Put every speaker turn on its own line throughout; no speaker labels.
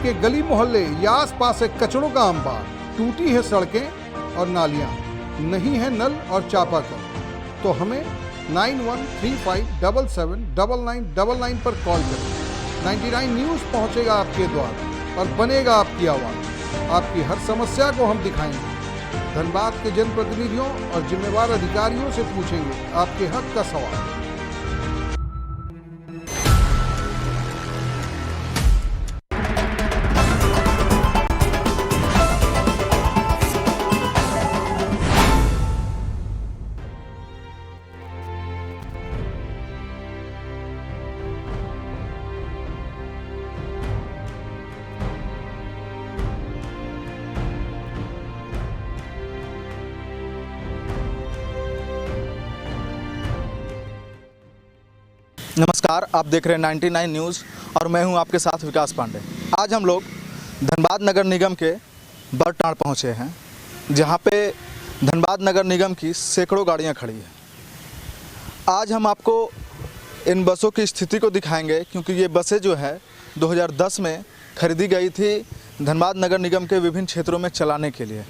के गली मोहल्ले या आसपास से कचड़ों का अंबार, टूटी है सड़कें और नालियां, नहीं है नल और चापाकल, तो हमें 9135779999 पर कॉल करें। 99 न्यूज़ पहुंचेगा आपके द्वार और बनेगा आपकी आवाज़। आपकी हर समस्या को हम दिखाएंगे। धनबाद के जनप्रतिनिधियों और जिम्मेवार अधिकारियों से पूछेंगे आपके हक का सवाल।
नमस्कार, आप देख रहे हैं 99 न्यूज़ और मैं हूं आपके साथ विकास पांडे। आज हम लोग धनबाद नगर निगम के बरटाड़ पहुंचे हैं, जहां पे धनबाद नगर निगम की सैकड़ों गाड़ियां खड़ी हैं। आज हम आपको इन बसों की स्थिति को दिखाएंगे, क्योंकि ये बसें जो है 2010 में खरीदी गई थी धनबाद नगर निगम के विभिन्न क्षेत्रों में चलाने के लिए।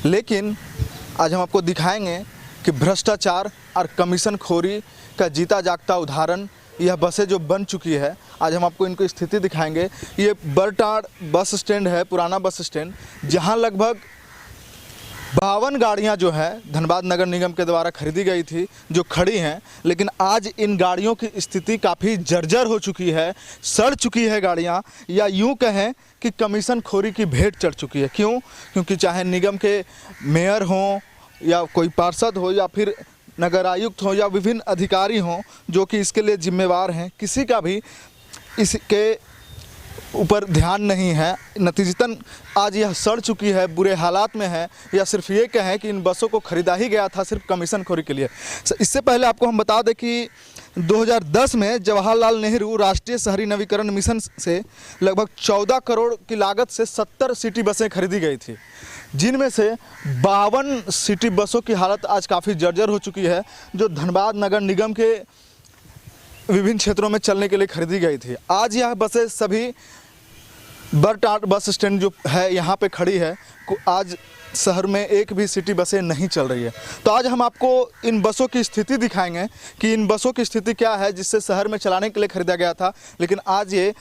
लेकिन आज हम आपको दिखाएंगे कि भ्रष्टाचार और कमीशन खोरी का जीता जागता उदाहरण यह बसें जो बन चुकी है। आज हम आपको इनकी स्थिति दिखाएंगे। ये बरटाड़ बस स्टैंड है, पुराना बस स्टैंड, जहां लगभग 52 गाड़ियां जो है धनबाद नगर निगम के द्वारा खरीदी गई थी, जो खड़ी हैं। लेकिन आज इन गाड़ियों की स्थिति काफ़ी जर्जर हो चुकी है, सड़ चुकी है गाड़ियां, या यूं कहें कि कमीशन खोरी की भेंट चढ़ चुकी है। क्यों? क्योंकि चाहे निगम के मेयर हों या कोई पार्षद हो या फिर नगर आयुक्त हो या विभिन्न अधिकारी हों जो कि इसके लिए जिम्मेवार हैं, किसी का भी इसके ऊपर ध्यान नहीं है। नतीजतन आज यह सड़ चुकी है, बुरे हालात में है। या सिर्फ ये कहें कि इन बसों को खरीदा ही गया था सिर्फ कमीशन खोरी के लिए। इससे पहले आपको हम बता दें कि 2010 में जवाहरलाल नेहरू राष्ट्रीय शहरी नवीकरण मिशन से लगभग 14 करोड़ की लागत से 70 सिटी बसें खरीदी गई थी, जिनमें से 52 सिटी बसों की हालत आज काफ़ी जर्जर हो चुकी है, जो धनबाद नगर निगम के विभिन्न क्षेत्रों में चलने के लिए खरीदी गई थी। आज यह बसें सभी बरटाड़ बस स्टैंड जो है यहाँ पे खड़ी है। आज शहर में एक भी सिटी बसें नहीं चल रही है। तो आज हम आपको इन बसों की स्थिति दिखाएंगे कि इन बसों की स्थिति क्या है, जिससे शहर में चलाने के लिए खरीदा गया था, लेकिन आज ये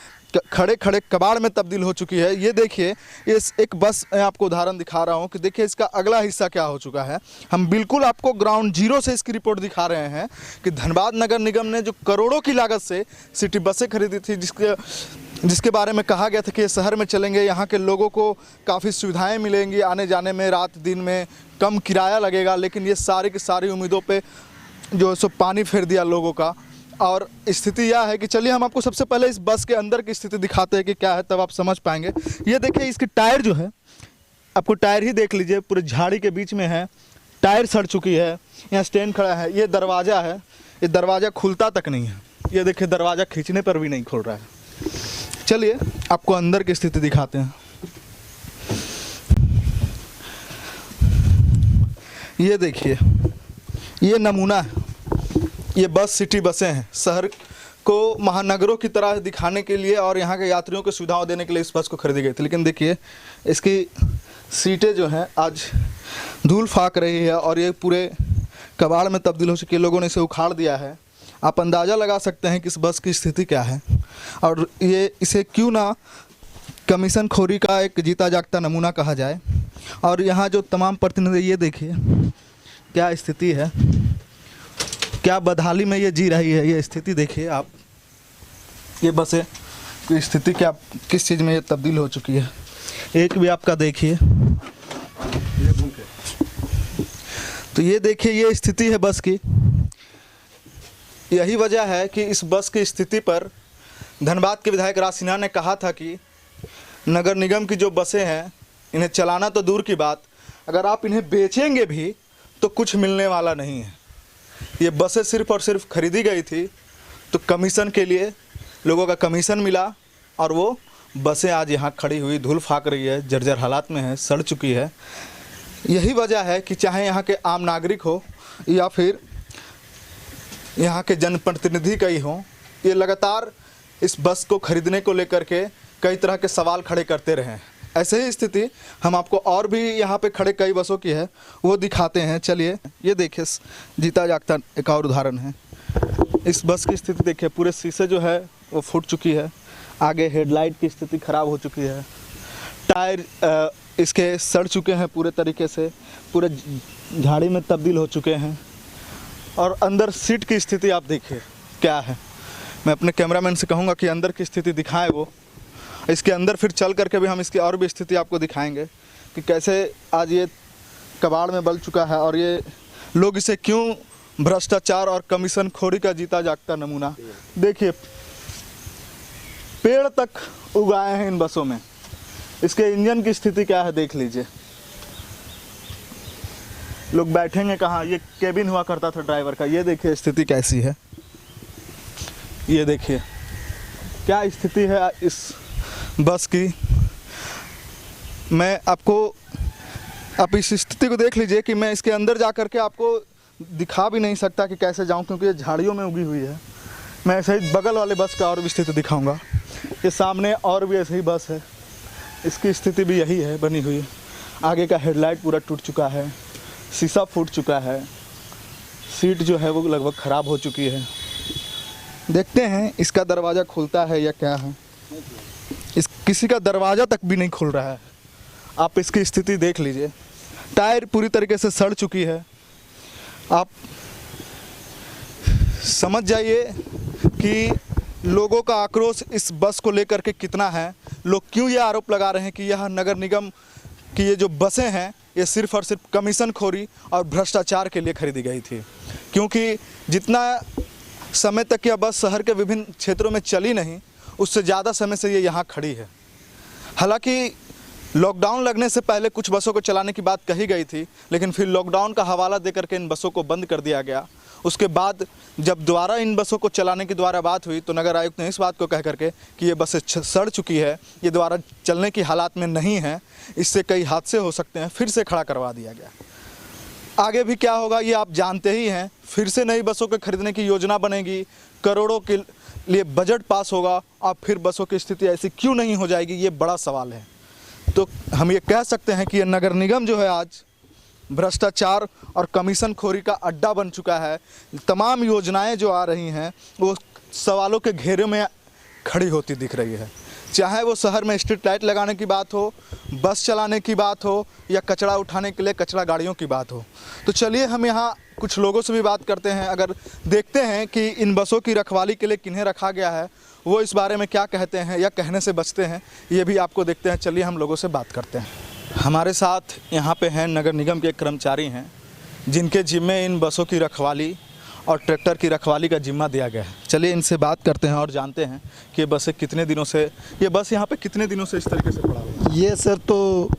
खड़े खड़े कबाड़ में तब्दील हो चुकी है। ये देखिए, इस एक बस मैं आपको उदाहरण दिखा रहा हूँ कि देखिए इसका अगला हिस्सा क्या हो चुका है। हम बिल्कुल आपको ग्राउंड जीरो से इसकी रिपोर्ट दिखा रहे हैं कि धनबाद नगर निगम ने जो करोड़ों की लागत से सिटी बसें खरीदी थी, जिसके बारे में कहा गया था कि ये शहर में चलेंगे, यहाँ के लोगों को काफ़ी सुविधाएं मिलेंगी आने जाने में, रात दिन में कम किराया लगेगा। लेकिन ये सारी की सारी उम्मीदों पे जो सो पानी फेर दिया लोगों का। और स्थिति यह है कि चलिए हम आपको सबसे पहले इस बस के अंदर की स्थिति दिखाते हैं कि क्या है, तब आप समझ पाएंगे। ये देखिए, इसकी टायर जो है, आपको टायर ही देख लीजिए, पूरे झाड़ी के बीच में है, टायर सड़ चुकी है। यहाँ स्टैंड खड़ा है, ये दरवाज़ा है, ये दरवाज़ा खुलता तक नहीं है। ये देखिए, दरवाज़ा खींचने पर भी नहीं खुल रहा है। चलिए आपको अंदर की स्थिति दिखाते हैं। ये देखिए, ये नमूना है। ये बस सिटी बसें हैं, शहर को महानगरों की तरह दिखाने के लिए और यहाँ के यात्रियों को सुविधाएं देने के लिए इस बस को खरीदी गई थी। लेकिन देखिए, इसकी सीटें जो हैं आज धूल फाक रही है और ये पूरे कबाड़ में तब्दील हो चुकी है। लोगों ने इसे उखाड़ दिया है। आप अंदाज़ा लगा सकते हैं कि इस बस की स्थिति क्या है, और ये इसे क्यों ना कमीशन खोरी का एक जीता जागता नमूना कहा जाए। और यहाँ जो तमाम प्रतिनिधि, ये देखिए क्या स्थिति है, क्या बदहाली में ये जी रही है। ये स्थिति देखिए आप, ये बसें की स्थिति क्या, किस चीज़ में ये तब्दील हो चुकी है। एक भी आपका देखिए, तो ये देखिए, ये स्थिति है बस की। यही वजह है कि इस बस की स्थिति पर धनबाद के विधायक राज सिन्हा ने कहा था कि नगर निगम की जो बसें हैं, इन्हें चलाना तो दूर की बात, अगर आप इन्हें बेचेंगे भी तो कुछ मिलने वाला नहीं है। ये बसें सिर्फ और सिर्फ खरीदी गई थी तो कमीशन के लिए, लोगों का कमीशन मिला, और वो बसें आज यहाँ खड़ी हुई धूल फाक रही है, जर्जर हालात में है, सड़ चुकी है। यही वजह है कि चाहे यहाँ के आम नागरिक हो या फिर यहाँ के जनप्रतिनिधि कई हों, ये लगातार इस बस को खरीदने को लेकर के कई तरह के सवाल खड़े करते रहे हैं। ऐसे ही स्थिति हम आपको और भी यहाँ पे खड़े कई बसों की है वो दिखाते हैं। चलिए ये देखिए, जीता जागता एक और उदाहरण है। इस बस की स्थिति देखिए, पूरे शीशे जो है वो फूट चुकी है, आगे हेडलाइट की स्थिति ख़राब हो चुकी है, टायर इसके सड़ चुके हैं पूरे तरीके से, पूरे झाड़ी में तब्दील हो चुके हैं। और अंदर सीट की स्थिति आप देखिए क्या है। मैं अपने कैमरामैन से कहूँगा कि अंदर की स्थिति दिखाएं वो। इसके अंदर फिर चल करके भी हम इसकी और भी स्थिति आपको दिखाएंगे कि कैसे आज ये कबाड़ में बल चुका है और ये लोग इसे क्यों भ्रष्टाचार और कमीशन खोरी का जीता जागता नमूना। देखिए पेड़ तक उगाए हैं इन बसों में। इसके इंजन की स्थिति क्या है देख लीजिए। लोग बैठेंगे कहाँ, ये केबिन हुआ करता था ड्राइवर का। ये देखिए स्थिति कैसी है, ये देखिए क्या स्थिति है इस बस की। मैं आपको, आप इस स्थिति को देख लीजिए कि मैं इसके अंदर जा कर के आपको दिखा भी नहीं सकता कि कैसे जाऊं, क्योंकि ये झाड़ियों में उगी हुई है। मैं ऐसे ही बगल वाले बस का और भी स्थिति दिखाऊंगा। ये सामने और भी ऐसे ही बस है, इसकी स्थिति भी यही है बनी हुई। आगे का हेडलाइट पूरा टूट चुका है, शीशा फूट चुका है, सीट जो है वो लगभग ख़राब हो चुकी है। देखते हैं इसका दरवाज़ा खुलता है या क्या है। इस किसी का दरवाज़ा तक भी नहीं खुल रहा है। आप इसकी स्थिति देख लीजिए, टायर पूरी तरीके से सड़ चुकी है। आप समझ जाइए कि लोगों का आक्रोश इस बस को लेकर के कितना है। लोग क्यों ये आरोप लगा रहे हैं कि यह नगर निगम की ये जो बसें हैं ये सिर्फ़ और सिर्फ कमीशन खोरी और भ्रष्टाचार के लिए खरीदी गई थी, क्योंकि जितना समय तक यह बस शहर के विभिन्न क्षेत्रों में चली नहीं, उससे ज़्यादा समय से ये यहाँ खड़ी है। हालांकि लॉकडाउन लगने से पहले कुछ बसों को चलाने की बात कही गई थी, लेकिन फिर लॉकडाउन का हवाला देकर के इन बसों को बंद कर दिया गया। उसके बाद जब दोबारा इन बसों को चलाने की दोबारा बात हुई तो नगर आयुक्त ने इस बात को कह करके कि ये बसें सड़ चुकी है, ये दोबारा चलने की हालात में नहीं है, इससे कई हादसे हो सकते हैं, फिर से खड़ा करवा दिया गया। आगे भी क्या होगा ये आप जानते ही हैं। फिर से नई बसों के खरीदने की योजना बनेगी, करोड़ों के लिए बजट पास होगा, और फिर बसों की स्थिति ऐसी क्यों नहीं हो जाएगी, ये बड़ा सवाल है। तो हम ये कह सकते हैं कि ये नगर निगम जो है आज भ्रष्टाचार और कमीशन खोरी का अड्डा बन चुका है। तमाम योजनाएं जो आ रही हैं वो सवालों के घेरे में खड़ी होती दिख रही है, चाहे वो शहर में स्ट्रीट लाइट लगाने की बात हो, बस चलाने की बात हो, या कचरा उठाने के लिए कचरा गाड़ियों की बात हो। तो चलिए हम यहाँ कुछ लोगों से भी बात करते हैं, अगर देखते हैं कि इन बसों की रखवाली के लिए किन्हें रखा गया है, वो इस बारे में क्या कहते हैं या कहने से बचते हैं, ये भी आपको देखते हैं। चलिए हम लोगों से बात करते हैं। हमारे साथ यहाँ पे हैं नगर निगम के कर्मचारी हैं, जिनके जिम्मे इन बसों की रखवाली और ट्रैक्टर की रखवाली का जिम्मा दिया गया है। चलिए इनसे बात करते हैं और जानते हैं कि ये बसें कितने दिनों से, ये बस यहाँ पे कितने दिनों से इस तरीके से पड़ा हुआ है।
ये सर तो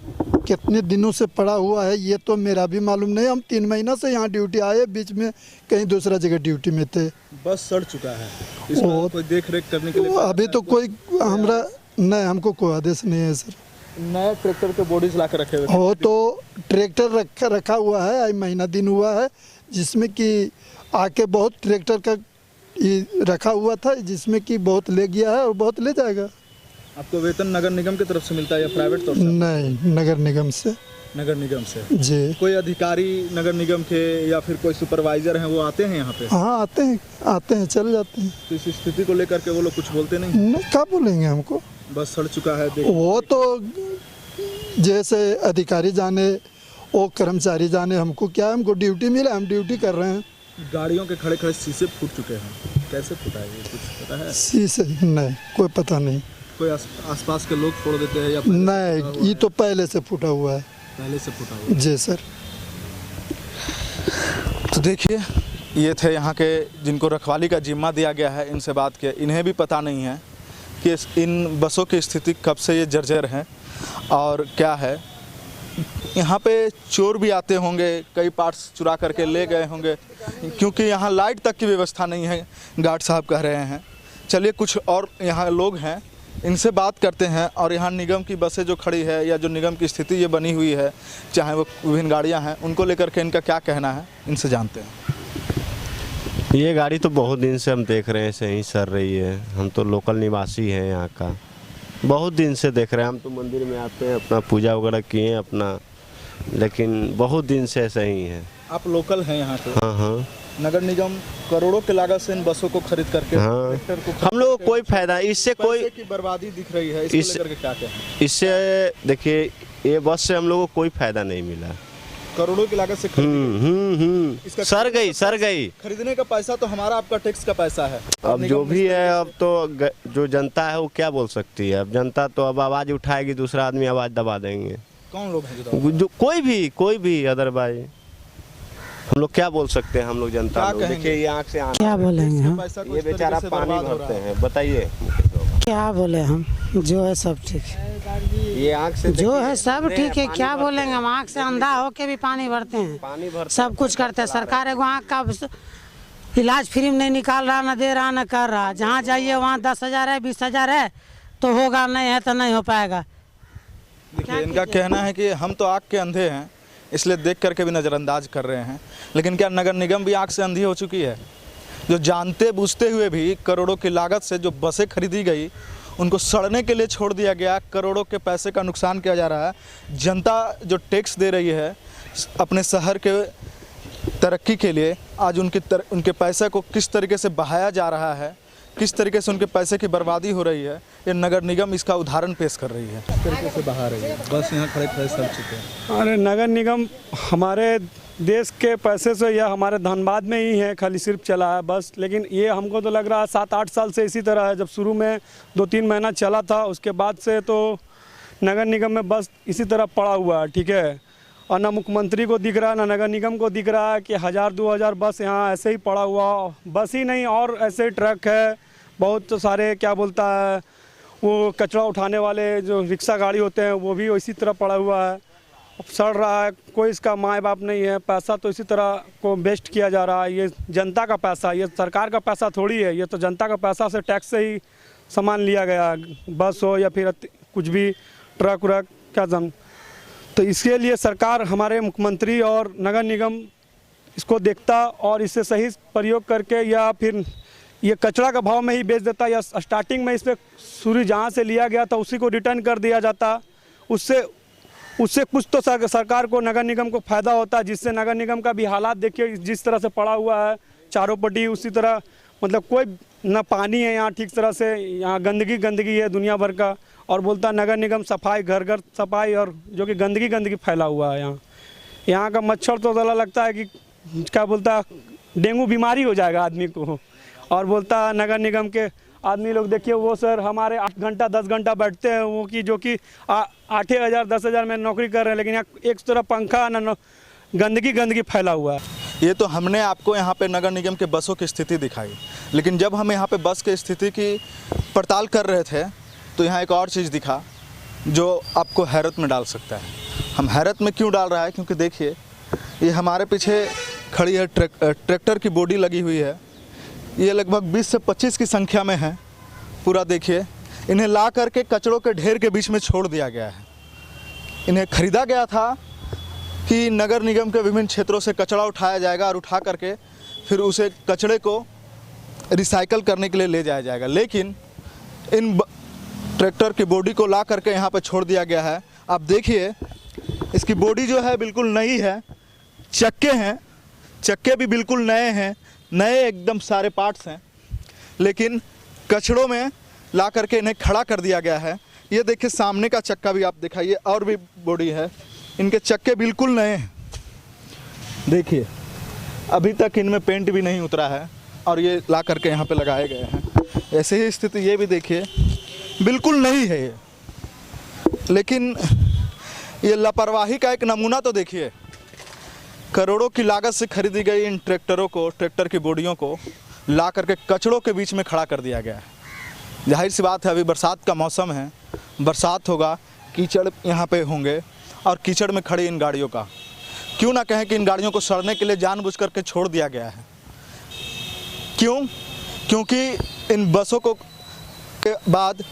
कितने दिनों से पड़ा हुआ है ये तो मेरा भी मालूम नहीं। हम 3 महीना से यहाँ ड्यूटी आए, बीच में कहीं दूसरा जगह ड्यूटी में थे।
बस सड़ चुका है, इसमें कोई देख रेख करने के लिए
अभी तो कोई हमरा नहीं, हमको कोई आदेश नहीं है सर।
नए ट्रैक्टर के बॉडीज ला कर रखे हुए
हो तो ट्रैक्टर रखा हुआ है, आई महीना दिन हुआ है, जिसमें कि आके बहुत ट्रैक्टर का ये रखा हुआ था, जिसमें कि बहुत ले गया है और बहुत ले जाएगा।
आपको वेतन नगर निगम की तरफ से मिलता है या प्राइवेट तौर से?
नहीं, नगर निगम से।
नगर निगम से
जी।
कोई अधिकारी नगर निगम के या फिर कोई सुपरवाइजर हैं वो आते हैं यहाँ पे?
हाँ आते हैं चल जाते हैं।
तो इस स्थिति को लेकर के वो लोग कुछ बोलते नहीं?
नहीं, क्या बोलेंगे हमको,
बस सड़ चुका है।
वो तो जैसे अधिकारी जाने, वो कर्मचारी जाने, हमको क्या, हमको ड्यूटी मिला, हम ड्यूटी कर रहे हैं।
गाड़ियों के खड़े खड़े शीशे फूट चुके हैं, कैसे फूटा है ये कुछ पता है?
शीशे नहीं, कोई पता नहीं।
कोई आसपास के लोग फोड़ देते हैं या
नहीं, ये तो पहले से फूटा हुआ है।
पहले से फूटा हुआ?
जी सर।
तो देखिए ये थे यहाँ के जिनको रखवाली का जिम्मा दिया गया है, इनसे बात किया। इन्हें भी पता नहीं है कि इन बसों की स्थिति कब से ये जर्जर है और क्या है। यहाँ पे चोर भी आते होंगे, कई पार्ट्स चुरा करके ले गए होंगे, क्योंकि यहाँ लाइट तक की व्यवस्था नहीं है, गार्ड साहब कह रहे हैं। चलिए कुछ और यहाँ लोग हैं, इनसे बात करते हैं। और यहाँ निगम की बसें जो खड़ी है या जो निगम की स्थिति ये बनी हुई है, चाहे वो विभिन्न गाड़ियाँ हैं, उनको लेकर के इनका क्या कहना है, इनसे जानते हैं।
ये गाड़ी तो बहुत दिन से हम देख रहे हैं सही सर रही है। हम तो लोकल निवासी हैं यहाँ का। बहुत दिन से देख रहे हैं। हम तो मंदिर में आते हैं, अपना पूजा वगैरह किए अपना, लेकिन बहुत दिन से ऐसा ही है।
आप लोकल हैं यहाँ के?
हाँ हाँ।
नगर निगम करोड़ों की लागत से इन बसों को खरीद करके
हाँ।
ट्रैक्टर को
हम लोगों को कोई फायदा इससे, कोई
पैसे की बर्बादी दिख रही है, इसको लेकर के क्या कहें?
इससे देखिए, ये बस से हम लोगों को कोई फायदा नहीं मिला।
करोड़ों की लागत से इसका
सर गई।
खरीदने का पैसा तो हमारा आपका टैक्स का पैसा है।
अब जो भी है, अब तो जो जनता है वो क्या बोल सकती है। अब जनता तो अब आवाज उठाएगी, दूसरा आदमी आवाज दबा देंगे।
कौन लोग हैं
जो कोई भी अदरवाइज हम लोग क्या बोल सकते हैं। हम लोग जनता लोग देखिए, ये आँख से
क्या बोलेंगे हम?
ये बेचारा पानी भरते हैं, बताइए
क्या बोले हम? जो है सब ठीक है,
ये आँख से
जो है सब ठीक है। क्या बोलेंगे हम? आँख से अंधा होके भी पानी भरते हैं,
पानी भरते
सब कुछ करते हैं। सरकार एगो आँख का इलाज फ्री में नहीं निकाल रहा, न दे रहा, न कर रहा। जहाँ जाइए वहाँ 10,000 है, 20,000 है तो होगा, नहीं है तो नहीं हो पाएगा।
देखिए, इनका कहना है कि हम तो आँख के अंधे हैं, इसलिए देख करके भी नज़रअंदाज कर रहे हैं। लेकिन क्या नगर निगम भी आँख से अंधी हो चुकी है? जो जानते बूझते हुए भी करोड़ों की लागत से जो बसें खरीदी गई, उनको सड़ने के लिए छोड़ दिया गया। करोड़ों के पैसे का नुकसान किया जा रहा है। जनता जो टैक्स दे रही है अपने शहर के तरक्की के लिए, आज उनके पैसे को किस तरीके से बहाया जा रहा है, किस तरीके से उनके पैसे की बर्बादी हो रही है, ये नगर निगम इसका उदाहरण पेश कर रही है। किस तरीके से बहा रही है, बस यहाँ खड़े खड़े सड़ चुके हैं।
अरे नगर निगम हमारे देश के पैसे से या हमारे धनबाद में ही है, खाली सिर्फ चला है बस। लेकिन ये हमको तो लग रहा है 7-8 साल से इसी तरह है। जब शुरू में 2-3 महीना चला था, उसके बाद से तो नगर निगम में बस इसी तरह पड़ा हुआ है, ठीक है। और ना मुख्यमंत्री को दिख रहा है, ना नगर निगम को दिख रहा है कि 1000-2000 बस यहाँ ऐसे ही पड़ा हुआ। बस ही नहीं, और ऐसे ट्रक है बहुत सारे, क्या बोलता है वो कचरा उठाने वाले जो रिक्शा गाड़ी होते हैं, वो भी इसी तरह पड़ा हुआ है, सड़ रहा है। कोई इसका माँ बाप नहीं है। पैसा तो इसी तरह को वेस्ट किया जा रहा है। ये जनता का पैसा, ये सरकार का पैसा थोड़ी है, ये तो जनता का पैसा से टैक्स से ही सामान लिया गया, बस हो या फिर कुछ भी ट्रक व्रक क्या जम। तो इसके लिए सरकार, हमारे मुख्यमंत्री और नगर निगम इसको देखता और इससे सही प्रयोग करके, या फिर ये कचरा का भाव में ही बेच देता, या स्टार्टिंग में इस पर शुरू जहाँ से लिया गया था उसी को रिटर्न कर दिया जाता। उससे कुछ तो सरकार को, नगर निगम को फ़ायदा होता, जिससे नगर निगम का भी हालात देखिए जिस तरह से पड़ा हुआ है चारों पट्टी। उसी तरह मतलब कोई ना पानी है यहाँ ठीक तरह से, यहाँ गंदगी है दुनिया भर का। और बोलता नगर निगम सफाई, घर घर सफाई, और जो कि गंदगी फैला हुआ है यहाँ का मच्छर तो ज़रा लगता है कि क्या बोलता डेंगू बीमारी हो जाएगा आदमी को। और बोलता नगर निगम के आदमी लोग देखिए, वो सर हमारे 8 घंटा 10 घंटा बैठते हैं, वो कि जो कि 8,000 10,000 में नौकरी कर रहे हैं, लेकिन यहाँ एक तरफ पंखा न गंदगी फैला हुआ है।
ये तो हमने आपको यहाँ पे नगर निगम के बसों की स्थिति दिखाई, लेकिन जब हम यहाँ पे बस की स्थिति की पड़ताल कर रहे थे तो यहाँ एक और चीज़ दिखा जो आपको हैरत में डाल सकता है। हम हैरत में क्यों डाल रहा है, क्योंकि देखिए ये हमारे पीछे खड़ी है ट्रैक्टर की बॉडी लगी हुई है। ये लगभग 20 से 25 की संख्या में है। पूरा देखिए, इन्हें ला करके कचड़ों के ढेर के बीच में छोड़ दिया गया है। इन्हें खरीदा गया था कि नगर निगम के विभिन्न क्षेत्रों से कचरा उठाया जाएगा और उठा करके फिर उसे कचड़े को रिसाइकल करने के लिए ले जाया जाएगा, लेकिन इन ट्रैक्टर की बॉडी को ला करके यहाँ पर छोड़ दिया गया है। आप देखिए, इसकी बॉडी जो है बिल्कुल नई है, चक्के हैं, चक्के भी बिल्कुल नए हैं, नए एकदम सारे पार्ट्स हैं, लेकिन कचड़ों में ला करके इन्हें खड़ा कर दिया गया है। ये देखिए, सामने का चक्का भी आप दिखाइए, और भी बॉडी है, इनके चक्के बिल्कुल नए हैं। देखिए, अभी तक इनमें पेंट भी नहीं उतरा है और ये ला करके यहाँ पे लगाए गए हैं। ऐसे ही स्थिति ये भी देखिए, बिल्कुल नहीं है ये, लेकिन ये लापरवाही का एक नमूना तो देखिए। करोड़ों की लागत से खरीदी गई इन ट्रैक्टरों को, ट्रैक्टर की बॉडियों को ला करके कचड़ों के बीच में खड़ा कर दिया गया है। जाहिर सी बात है, अभी बरसात का मौसम है, बरसात होगा, कीचड़ यहाँ पे होंगे, और कीचड़ में खड़ी इन गाड़ियों का क्यों ना कहें कि इन गाड़ियों को सड़ने के लिए जानबूझ करके छोड़ दिया गया है। क्यों? क्योंकि इन बसों को के बाद